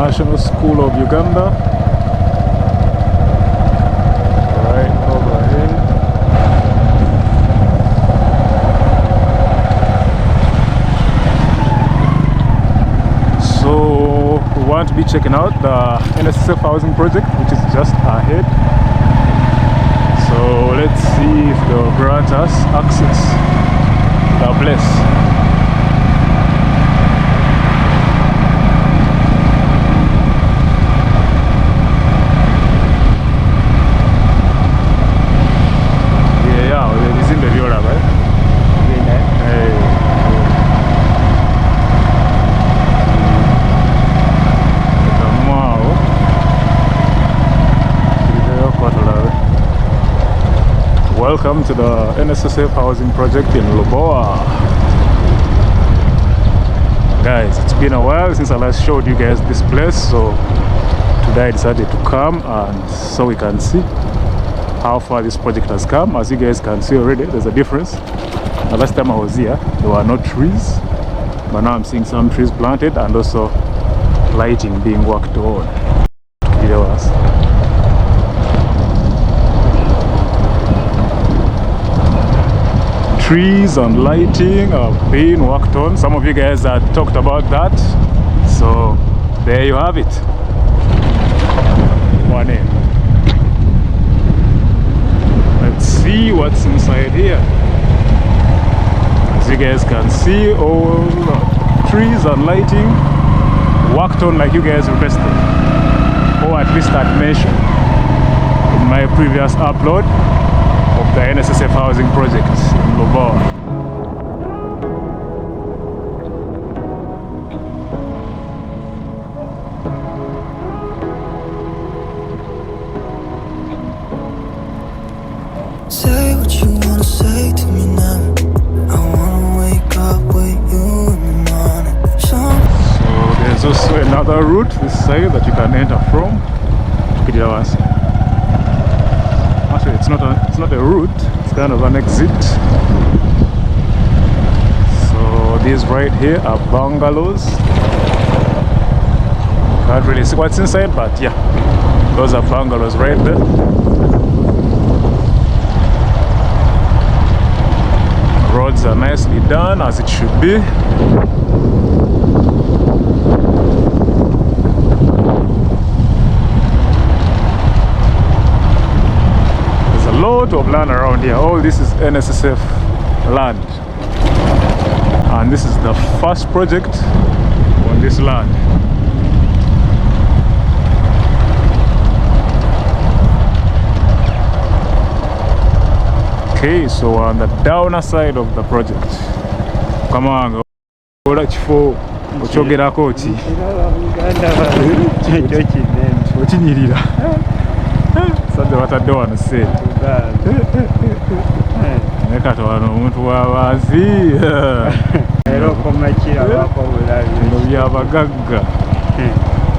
National School of Uganda. Right over here. So we want to be checking out the NSSF housing project, which is just ahead. So let's see if they'll grant us access to the place. Welcome to the NSSF housing project in Lubowa. Guys, it's been a while since I last showed you guys this place, so today I decided to come and so we can see how far this project has come. As you guys can see already, there's a difference. The last time I was here, there were no trees, but now I'm seeing some trees planted and also lighting being worked on. Trees and lighting are being worked on. Some of you guys had talked about that, so there you have it. One in. Let's see what's inside here. As you guys can see, all trees and lighting worked on like you guys requested, or at least I'd mentioned in my previous upload of the NSSF housing project in Lubowa. Say what you wanna say to me now. I wanna wake up with you in the morning. So there's also another route this side that you can enter from. Actually, it's not a route, it's kind of an exit. So these right here are bungalows. Can't really see what's inside, but yeah, those are bungalows right there. Roads are nicely done as it should be. Lot of land around here. All this is NSSF land, and this is the first project on this land. Okay, so on the downer side of the project. Come on, Kifo okyogerako ki? Okinyirira. Sadde watadde wano ssente. Naye kati wano omuntu w'abaazi. Era okomakira bako bulabi. Bino byabagagga.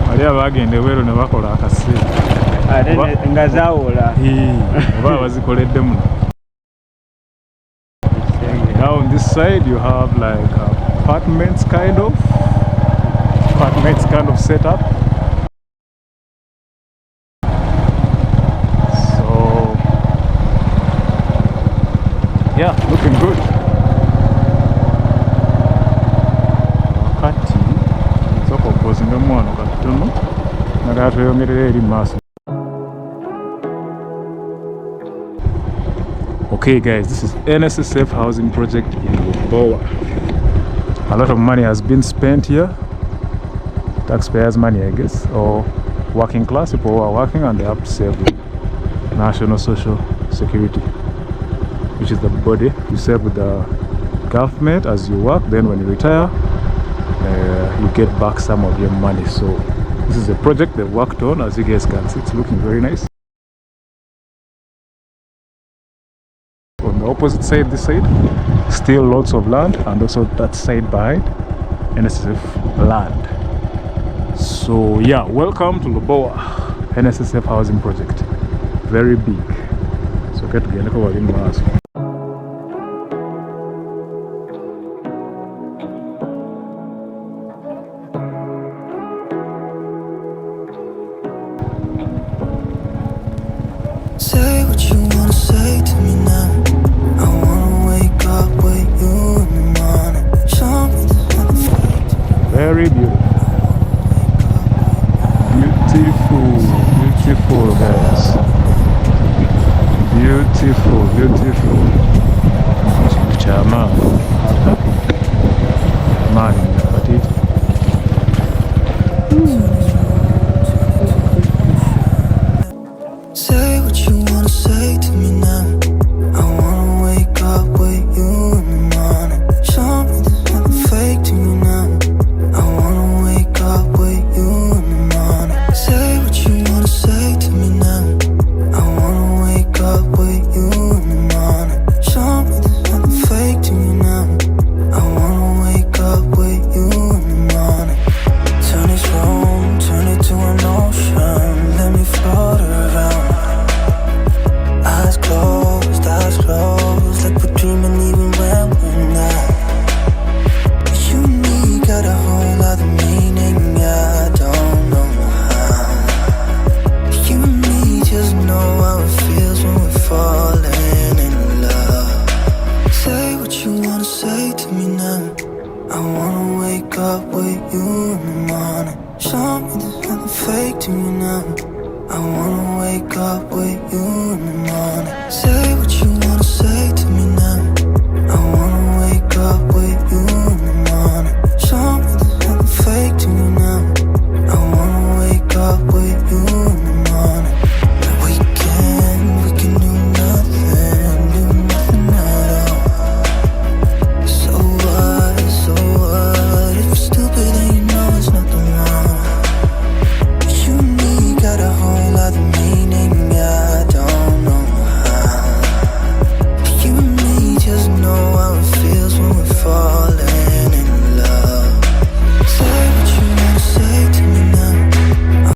Bali abagenda ebweru ne bakola akaseera. Ate nga zaawula. Oba abazikoledde muno. Now on this side you have like apartments kind of setup. Yeah, looking good. Kati soko kuzinga mwana katono nagato yongerere eri maso. Okay guys, this is NSSF housing project in Lubowa. A lot of money has been spent here. Taxpayers' money, I guess, or working class people who are working and they have to save National Social Security, which is the body you save with the government as you work. Then when you retire, you get back some of your money. So this is a project they've worked on. As you guys can see, it's looking very nice. On the opposite side, this side, still lots of land, and also that side behind, NSSF land. So yeah, welcome to Lubowa NSSF housing project. Very big. So get together in Mars. Say what you wanna say to me now. I wanna wake up with you in the morning. Show me there's nothing fake. Very beautiful. Beautiful, beautiful guys. Beautiful, beautiful. Chama. Mani, patiti. Say what you wanna say to me now. I wanna wake up with you in the morning. Show me there's nothing fake to me now. I wanna wake up with you in the morning. Say what you wanna say to me now. I wanna wake up with you in the morning. Show me there's nothing fake to me now. I wanna wake up with you in the morning. Turn this room, turn it to an ocean. Let me float around. Eyes closed, like we're dreaming even when we're not. You and me got a whole other meaning, I don't know how. You and me just know how it feels when we're falling in love. Say what you wanna say to me now. I wanna wake up with you in the morning. Show me there's nothing fake to me now. I wanna wake up with you in the morning. Say